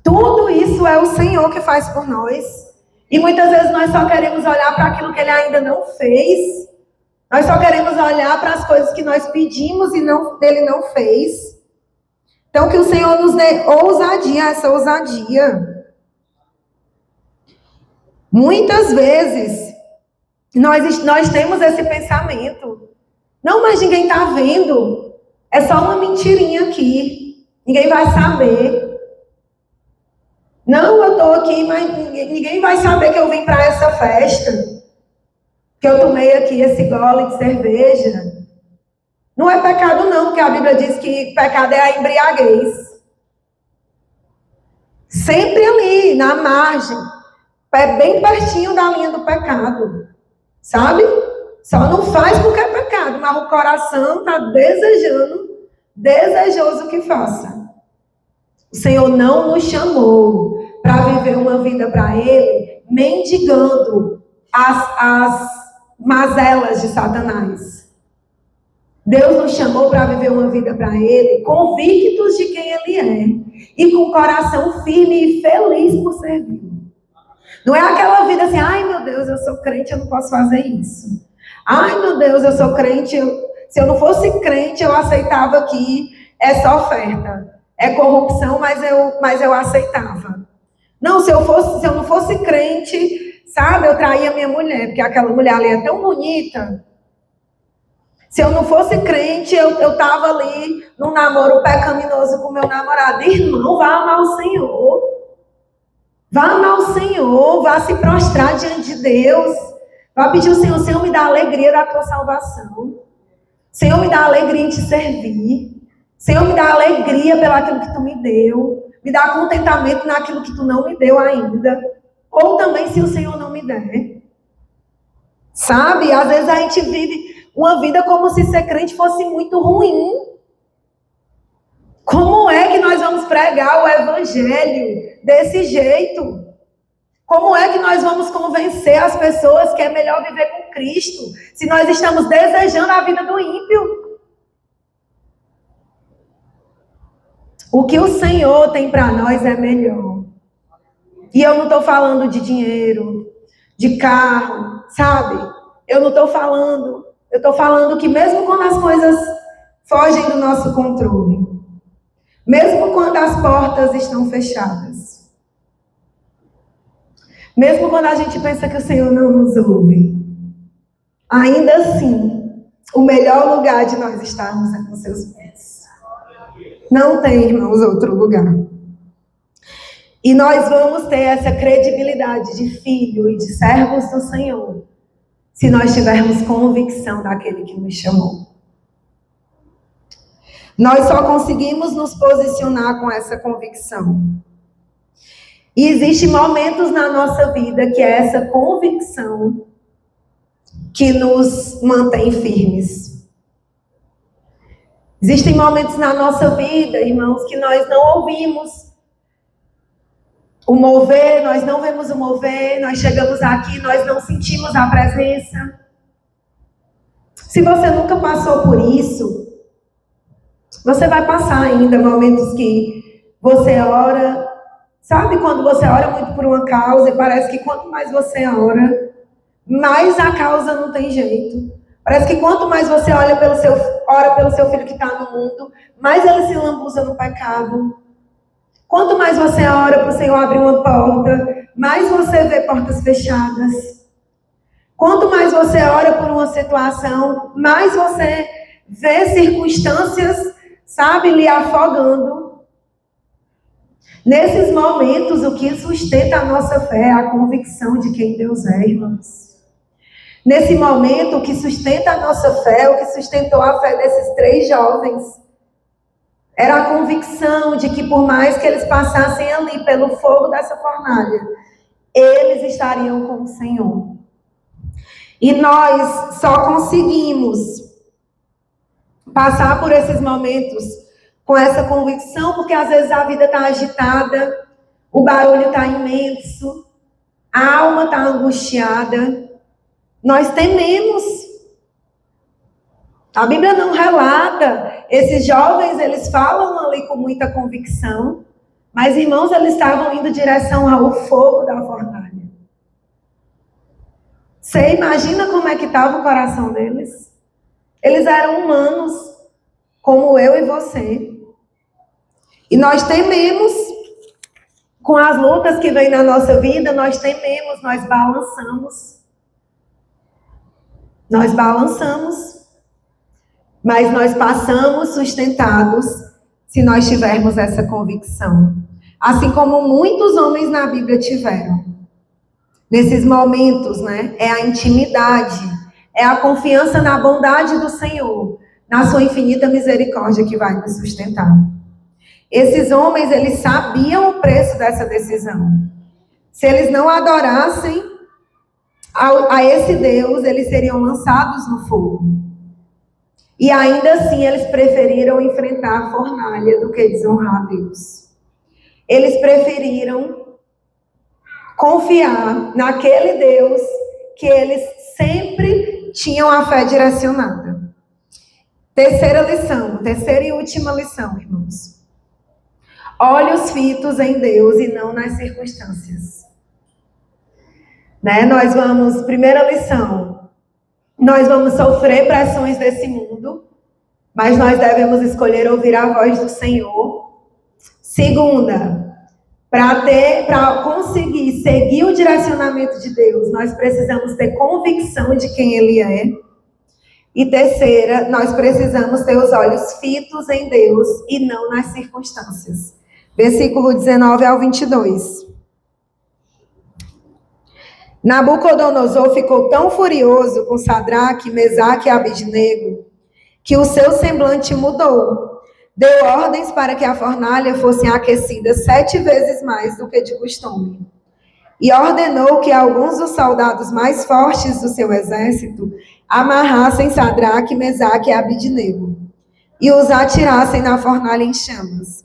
Tudo isso é o Senhor que faz por nós. E muitas vezes nós só queremos olhar para aquilo que Ele ainda não fez. Nós só queremos olhar para as coisas que nós pedimos e Ele não fez. Então, que o Senhor nos dê ousadia, essa ousadia. Muitas vezes, nós temos esse pensamento. Não, mas ninguém está vendo. É só uma mentirinha aqui. Ninguém vai saber. Não, eu estou aqui, mas ninguém vai saber que eu vim para essa festa. Que eu tomei aqui esse gole de cerveja. Não é pecado não, porque a Bíblia diz que pecado é a embriaguez. Sempre ali, na margem. Bem pertinho da linha do pecado. Sabe? Só não faz porque é pecado, mas o coração está desejoso que faça. O Senhor não nos chamou para viver uma vida para Ele, mendigando as mazelas de Satanás. Deus nos chamou para viver uma vida para Ele, convictos de quem Ele é, e com o coração firme e feliz por servir. Não é aquela vida assim, ai meu Deus, eu sou crente, eu não posso fazer isso. Ai meu Deus, eu sou crente, se eu não fosse crente, eu aceitava que essa oferta. É corrupção, mas eu aceitava. Não, se eu não fosse crente, sabe, eu traía minha mulher, porque aquela mulher ali é tão bonita. Se eu não fosse crente, eu estava ali num namoro pecaminoso com meu namorado. Irmão, vá amar o Senhor. Vá amar o Senhor, vá se prostrar diante de Deus. Vá pedir ao Senhor, Senhor, me dá a alegria da tua salvação. Senhor, me dá a alegria em te servir. Senhor, me dá a alegria pelo aquilo que tu me deu. Me dá contentamento naquilo que tu não me deu ainda. Ou também se o Senhor não me der. Sabe? Às vezes a gente vive uma vida como se ser crente fosse muito ruim. Como é que nós vamos pregar o evangelho desse jeito? Como é que nós vamos convencer as pessoas que é melhor viver com Cristo, se nós estamos desejando a vida do ímpio? O que o Senhor tem para nós é melhor. E eu não estou falando de dinheiro, de carro, sabe? Eu não estou falando. Eu estou falando que mesmo quando as coisas fogem do nosso controle, mesmo quando as portas estão fechadas, mesmo quando a gente pensa que o Senhor não nos ouve, ainda assim, o melhor lugar de nós estarmos é com seus pés. Não tem, irmãos, outro lugar. E nós vamos ter essa credibilidade de filho e de servos do Senhor, se nós tivermos convicção daquele que nos chamou. Nós só conseguimos nos posicionar com essa convicção. E existem momentos na nossa vida que é essa convicção que nos mantém firmes. Existem momentos na nossa vida, irmãos, que nós não ouvimos o mover, nós não vemos o mover, nós chegamos aqui, nós não sentimos a presença. Se você nunca passou por isso, você vai passar ainda momentos que você ora. Sabe quando você ora muito por uma causa e parece que quanto mais você ora, mais a causa não tem jeito. Parece que quanto mais você ora pelo seu filho que está no mundo, mais ele se lambuza no pecado. Quanto mais você ora para o Senhor abrir uma porta, mais você vê portas fechadas. Quanto mais você ora por uma situação, mais você vê circunstâncias, sabe, lhe afogando. Nesses momentos, o que sustenta a nossa fé é a convicção de quem Deus é, irmãos. Nesse momento, o que sustenta a nossa fé, o que sustentou a fé desses 3 jovens, era a convicção de que por mais que eles passassem ali pelo fogo dessa fornalha, eles estariam com o Senhor. E nós só conseguimos passar por esses momentos com essa convicção, porque às vezes a vida está agitada, o barulho está imenso, a alma está angustiada, nós tememos. A Bíblia não relata, esses jovens, eles falam ali com muita convicção, mas, irmãos, eles estavam indo em direção ao fogo da fornalha. Você imagina como é que estava o coração deles? Eles eram humanos, como eu e você. E nós tememos, com as lutas que vêm na nossa vida, nós tememos, nós balançamos. Nós balançamos. Mas nós passamos sustentados se nós tivermos essa convicção. Assim como muitos homens na Bíblia tiveram. Nesses momentos, né? É a intimidade, é a confiança na bondade do Senhor, na sua infinita misericórdia que vai nos sustentar. Esses homens, eles sabiam o preço dessa decisão. Se eles não adorassem a esse Deus, eles seriam lançados no fogo. E ainda assim, eles preferiram enfrentar a fornalha do que desonrar a Deus. Eles preferiram confiar naquele Deus que eles sempre tinham a fé direcionada. Terceira e última lição, irmãos. Olhos fitos em Deus e não nas circunstâncias. Né? Primeira lição, nós vamos sofrer pressões desse mundo, mas nós devemos escolher ouvir a voz do Senhor. Segunda, para conseguir seguir o direcionamento de Deus, nós precisamos ter convicção de quem Ele é. E terceira, nós precisamos ter os olhos fitos em Deus e não nas circunstâncias. Versículo 19 ao 22. Nabucodonosor ficou tão furioso com Sadraque, Mesaque e Abednego que o seu semblante mudou. Deu ordens para que a fornalha fosse aquecida 7 vezes mais do que de costume. E ordenou que alguns dos soldados mais fortes do seu exército amarrassem Sadraque, Mesaque e Abednego e os atirassem na fornalha em chamas.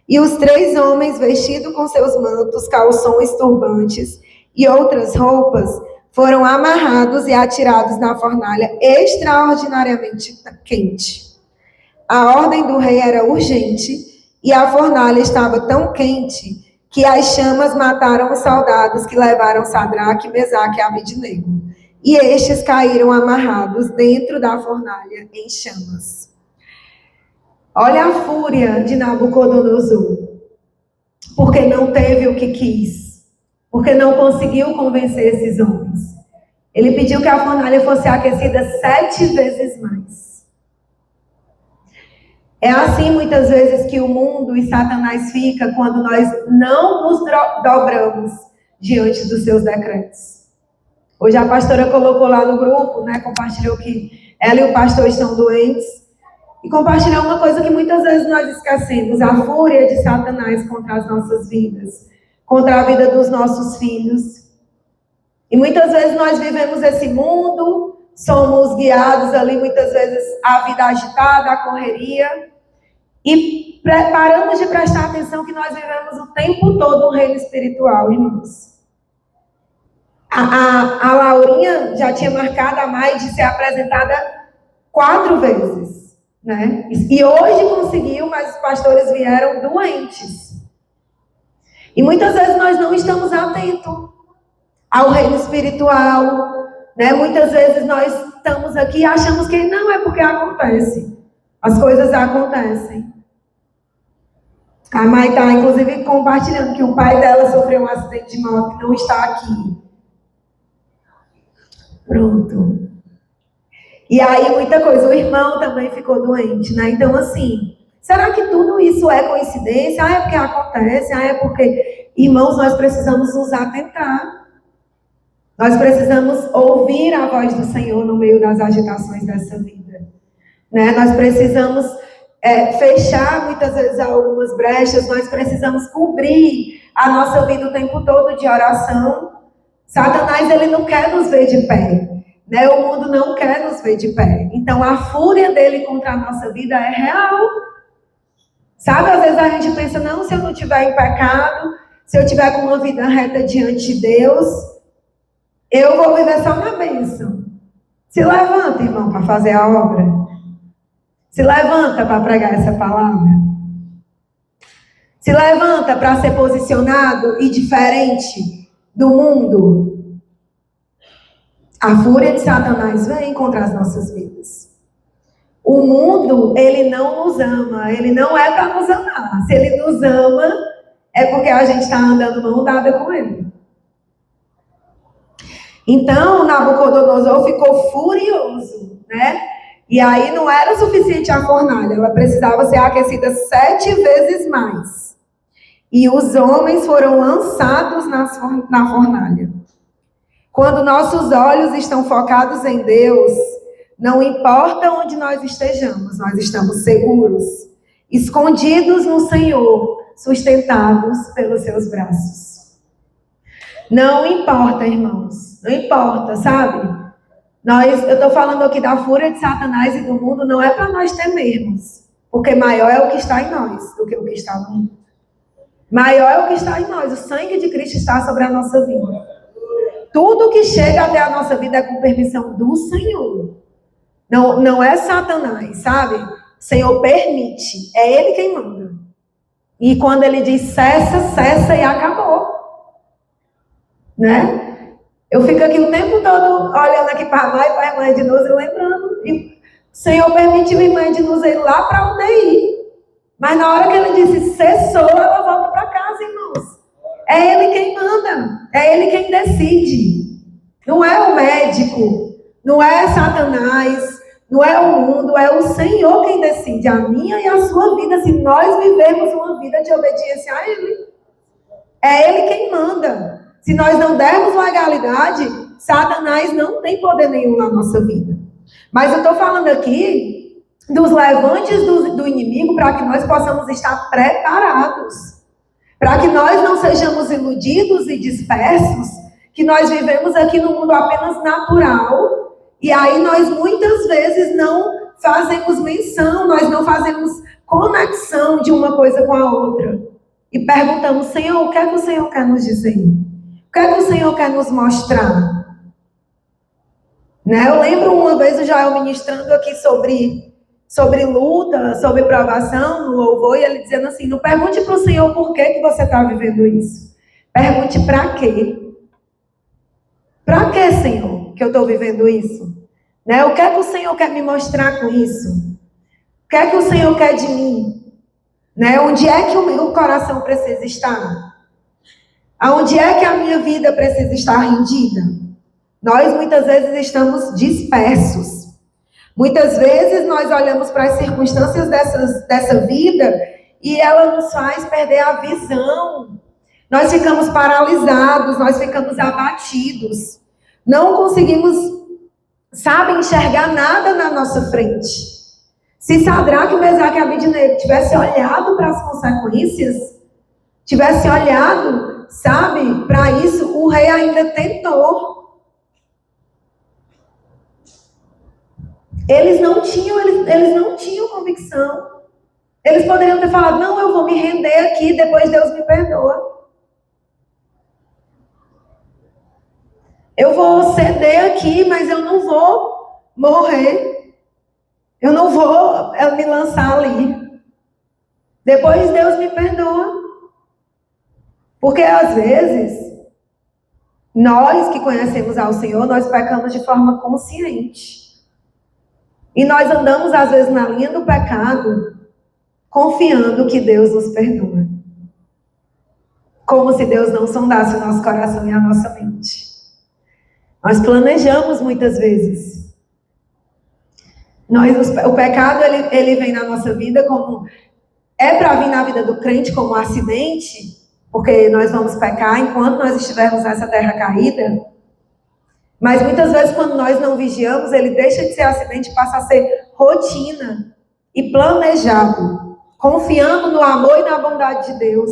E os 3 homens, vestidos com seus mantos, calções, turbantes e outras roupas, foram amarrados e atirados na fornalha extraordinariamente quente. A ordem do rei era urgente e a fornalha estava tão quente que as chamas mataram os soldados que levaram Sadraque, Mesaque e Abednego. E estes caíram amarrados dentro da fornalha em chamas. Olha a fúria de Nabucodonosor, porque não teve o que quis, porque não conseguiu convencer esses homens. Ele pediu que a fornalha fosse aquecida 7 vezes mais. É assim muitas vezes que o mundo e Satanás fica quando nós não nos dobramos diante dos seus decretos. Hoje a pastora colocou lá no grupo, compartilhou que ela e o pastor estão doentes. E compartilhar uma coisa que muitas vezes nós esquecemos, a fúria de Satanás contra as nossas vidas, contra a vida dos nossos filhos. E muitas vezes nós vivemos esse mundo, somos guiados ali, muitas vezes, a vida agitada, a correria, e paramos de prestar atenção que nós vivemos o tempo todo um reino espiritual, irmãos. A Laurinha já tinha marcado a Mai de ser apresentada 4 vezes. E hoje conseguiu, mas os pastores vieram doentes. E muitas vezes nós não estamos atentos ao reino espiritual. Muitas vezes nós estamos aqui e achamos que não é porque acontece. As coisas acontecem. A Mai está, inclusive, compartilhando que o pai dela sofreu um acidente de moto e não está aqui. Pronto. E aí, muita coisa. O irmão também ficou doente, Então, assim, será que tudo isso é coincidência? É porque acontece? É porque... Irmãos, nós precisamos nos atentar. Nós precisamos ouvir a voz do Senhor no meio das agitações dessa vida. Nós precisamos fechar, muitas vezes, algumas brechas. Nós precisamos cobrir a nossa vida o tempo todo de oração. Satanás, ele não quer nos ver de pé. O mundo não quer nos ver de pé. Então, a fúria dele contra a nossa vida é real. Sabe, às vezes a gente pensa, não, se eu não estiver em pecado, se eu estiver com uma vida reta diante de Deus, eu vou viver só na bênção. Se levanta, irmão, para fazer a obra. Se levanta para pregar essa palavra. Se levanta para ser posicionado e diferente do mundo. A fúria de Satanás vem contra as nossas vidas. O mundo, ele não nos ama. Ele não é para nos amar. Se ele nos ama, é porque a gente está andando mão dada com ele. Então, Nabucodonosor ficou furioso, E aí não era suficiente a fornalha. Ela precisava ser aquecida 7 vezes mais. E os homens foram lançados na fornalha. Quando nossos olhos estão focados em Deus, não importa onde nós estejamos, nós estamos seguros, escondidos no Senhor, sustentados pelos seus braços. Não importa, irmãos, não importa, sabe? Eu estou falando aqui da fúria de Satanás e do mundo, não é para nós temermos, porque maior é o que está em nós do que o que está no mundo. Maior é o que está em nós, o sangue de Cristo está sobre a nossa vida. Tudo que chega até a nossa vida é com permissão do Senhor. Não é Satanás, sabe? O Senhor permite. É Ele quem manda. E quando Ele diz cessa, cessa e acabou. Eu fico aqui o tempo todo olhando aqui para a Mai e para a irmã Ednusa, lembrando. E o Senhor permitiu a irmã Ednusa ir lá para a UTI. Mas na hora que Ele disse cessou, ela volta para casa, irmãos. É Ele quem manda, é Ele quem decide. Não é o médico, não é Satanás, Não é o mundo, é o Senhor quem decide a minha e a sua vida, se nós vivemos uma vida de obediência a Ele. É Ele quem manda. Se nós não dermos legalidade, Satanás não tem poder nenhum na nossa vida. Mas eu estou falando aqui dos levantes do inimigo para que nós possamos estar preparados. Para que nós não sejamos iludidos e dispersos, que nós vivemos aqui no mundo apenas natural. E aí nós muitas vezes não fazemos menção, nós não fazemos conexão de uma coisa com a outra. E perguntamos, Senhor, o que é que o Senhor quer nos dizer? O que é que o Senhor quer nos mostrar? Né? Eu lembro uma vez o Joel ministrando aqui sobre luta, sobre provação no louvor, e ele dizendo assim, não pergunte para o Senhor por que você está vivendo isso. Pergunte para quê? Para que, Senhor, que eu estou vivendo isso? Né? O que é que o Senhor quer me mostrar com isso? O que é que o Senhor quer de mim? Né? Onde é que o meu coração precisa estar? Aonde é que a minha vida precisa estar rendida? Nós muitas vezes estamos dispersos. Muitas vezes nós olhamos para as circunstâncias dessa vida e ela nos faz perder a visão. Nós ficamos paralisados, nós ficamos abatidos. Não conseguimos, enxergar nada na nossa frente. Se Sadraque, Mesaque e Abednego tivessem olhado para as consequências, tivessem olhado, para isso, o rei ainda tentou. Eles não tinham convicção. Eles poderiam ter falado, não, eu vou me render aqui, depois Deus me perdoa. Eu vou ceder aqui, mas eu não vou morrer. Eu não vou me lançar ali. Depois Deus me perdoa. Porque às vezes, nós que conhecemos ao Senhor, nós pecamos de forma consciente. E nós andamos às vezes na linha do pecado, confiando que Deus nos perdoa. Como se Deus não sondasse o nosso coração e a nossa mente. Nós planejamos muitas vezes. O pecado, ele vem na nossa vida como... É para vir na vida do crente como um acidente, porque nós vamos pecar enquanto nós estivermos nessa terra caída. Mas muitas vezes, quando nós não vigiamos, ele deixa de ser acidente e passa a ser rotina e planejado. Confiando no amor e na bondade de Deus.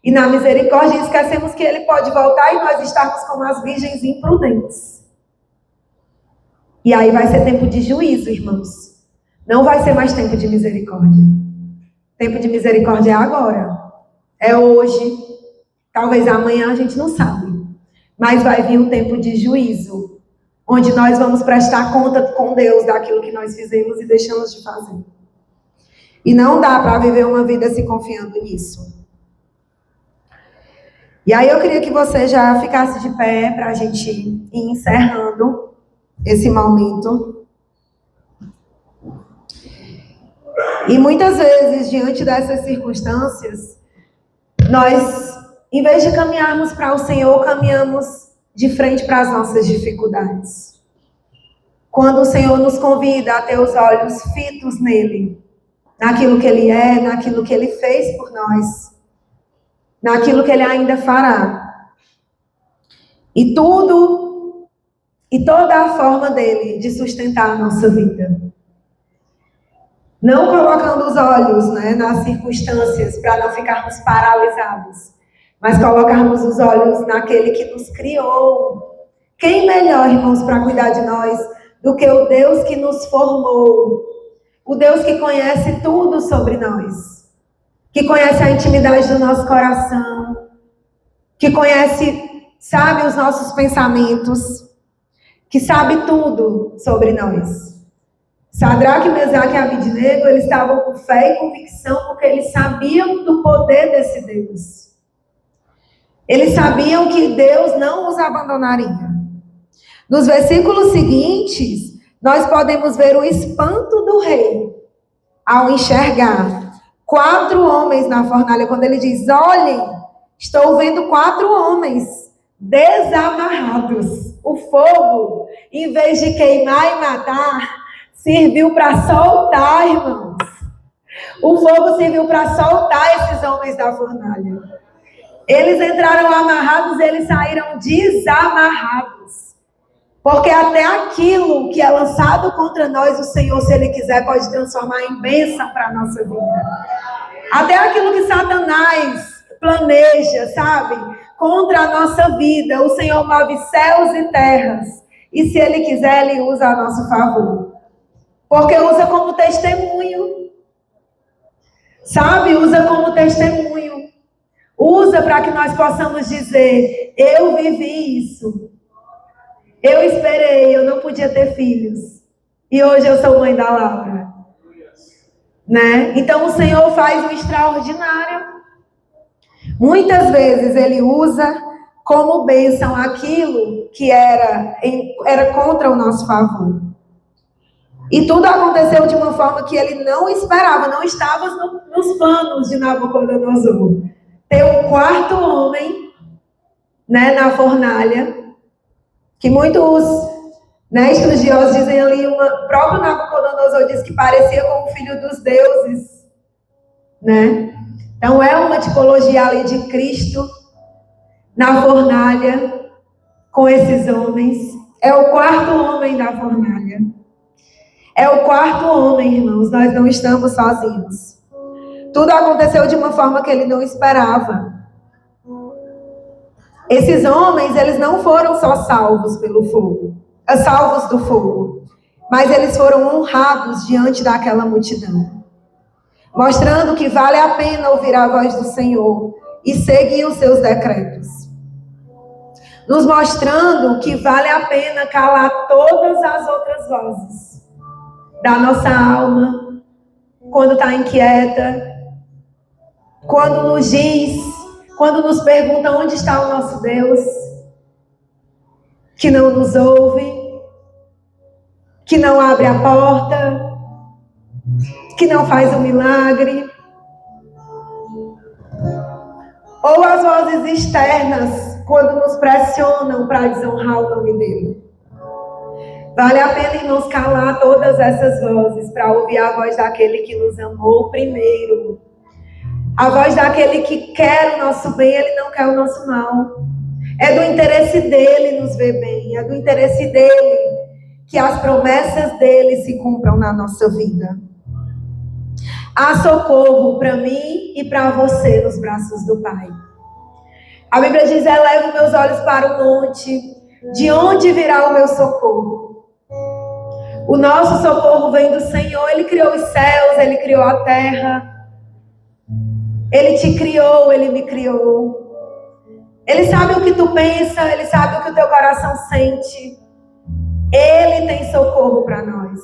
E na misericórdia, esquecemos que ele pode voltar e nós estarmos como as virgens imprudentes. E aí vai ser tempo de juízo, irmãos. Não vai ser mais tempo de misericórdia. Tempo de misericórdia é agora. É hoje. Talvez amanhã, a gente não sabe. Mas vai vir um tempo de juízo. Onde nós vamos prestar conta com Deus daquilo que nós fizemos e deixamos de fazer. E não dá para viver uma vida se confiando nisso. E aí eu queria que você já ficasse de pé para a gente ir encerrando esse momento. E muitas vezes, diante dessas circunstâncias, nós, em vez de caminharmos para o Senhor, caminhamos de frente para as nossas dificuldades. Quando o Senhor nos convida a ter os olhos fitos nele, naquilo que Ele é, naquilo que Ele fez por nós, naquilo que Ele ainda fará. E toda a forma dele de sustentar a nossa vida. Não colocando os olhos, nas circunstâncias para não ficarmos paralisados, mas colocarmos os olhos naquele que nos criou. Quem melhor, irmãos, para cuidar de nós do que o Deus que nos formou? O Deus que conhece tudo sobre nós. Que conhece a intimidade do nosso coração, que conhece, os nossos pensamentos, que sabe tudo sobre nós. Sadraque, Mesaque e Abednego, eles estavam com fé e convicção porque eles sabiam do poder desse Deus. Eles sabiam que Deus não os abandonaria. Nos versículos seguintes, nós podemos ver o espanto do rei ao enxergar 4 homens na fornalha, quando ele diz, olhem, estou vendo 4 homens desamarrados. O fogo, em vez de queimar e matar, serviu para soltar, irmãos. O fogo serviu para soltar esses homens da fornalha. Eles entraram amarrados, eles saíram desamarrados. Porque até aquilo que é lançado contra nós, o Senhor, se Ele quiser, pode transformar em bênção para a nossa vida. Até aquilo que Satanás planeja, sabe? Contra a nossa vida, o Senhor move céus e terras. E se Ele quiser, Ele usa a nosso favor. Porque usa como testemunho. Sabe? Usa como testemunho. Usa para que nós possamos dizer, eu vivi isso. Eu esperei, eu não podia ter filhos. E hoje eu sou mãe da Laura. Né? Então o Senhor faz o extraordinário. Muitas vezes Ele usa como bênção aquilo que era contra o nosso favor. E tudo aconteceu de uma forma que ele não esperava, não estava nos planos de Nabucodonosor. Ter um quarto homem, né, na fornalha, que muitos, né, estudiosos dizem ali, o próprio Nabucodonosor diz que parecia com o filho dos deuses, né? Então é uma tipologia ali de Cristo na fornalha com esses homens. É o quarto homem da fornalha. É o quarto homem, irmãos. Nós não estamos sozinhos. Tudo aconteceu de uma forma que ele não esperava. Esses homens, eles não foram só salvos pelo fogo, salvos do fogo, mas eles foram honrados diante daquela multidão, mostrando que vale a pena ouvir a voz do Senhor e seguir os seus decretos, nos mostrando que vale a pena calar todas as outras vozes da nossa alma, quando está inquieta, quando nos diz, quando nos pergunta onde está o nosso Deus, que não nos ouve, que não abre a porta, que não faz o milagre. Ou as vozes externas, quando nos pressionam para desonrar o nome dele. Vale a pena, irmãos, calar todas essas vozes para ouvir a voz daquele que nos amou primeiro. A voz daquele que quer o nosso bem, ele não quer o nosso mal. É do interesse dele nos ver bem, é do interesse dele que as promessas dele se cumpram na nossa vida. Há socorro para mim e para você nos braços do Pai. A Bíblia diz, elevo meus olhos para o monte, de onde virá o meu socorro? O nosso socorro vem do Senhor, Ele criou os céus, Ele criou a terra. Ele te criou, Ele me criou. Ele sabe o que tu pensa, Ele sabe o que o teu coração sente. Ele tem socorro para nós.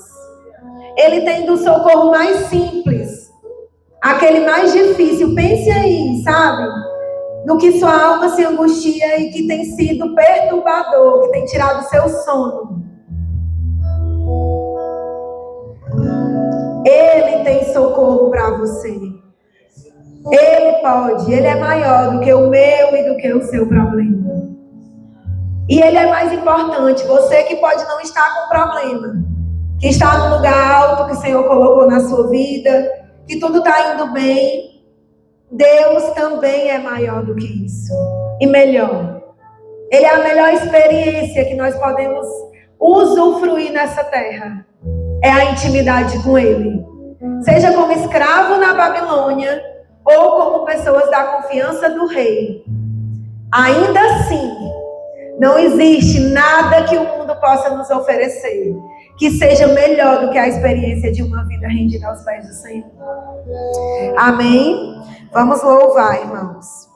Ele tem do socorro mais simples, aquele mais difícil. Pense aí, sabe? No que sua alma se angustia e que tem sido perturbador, que tem tirado o seu sono. Ele tem socorro para você. Ele pode, Ele é maior do que o meu e do que o seu problema. E Ele é mais importante, você que pode não estar com problema, que está no lugar alto que o Senhor colocou na sua vida, que tudo está indo bem, Deus também é maior do que isso. E melhor. Ele é a melhor experiência que nós podemos usufruir nessa terra. É a intimidade com Ele. Seja como escravo na Babilônia, ou como pessoas da confiança do rei. Ainda assim, não existe nada que o mundo possa nos oferecer que seja melhor do que a experiência de uma vida rendida aos pés do Senhor. Amém? Vamos louvar, irmãos.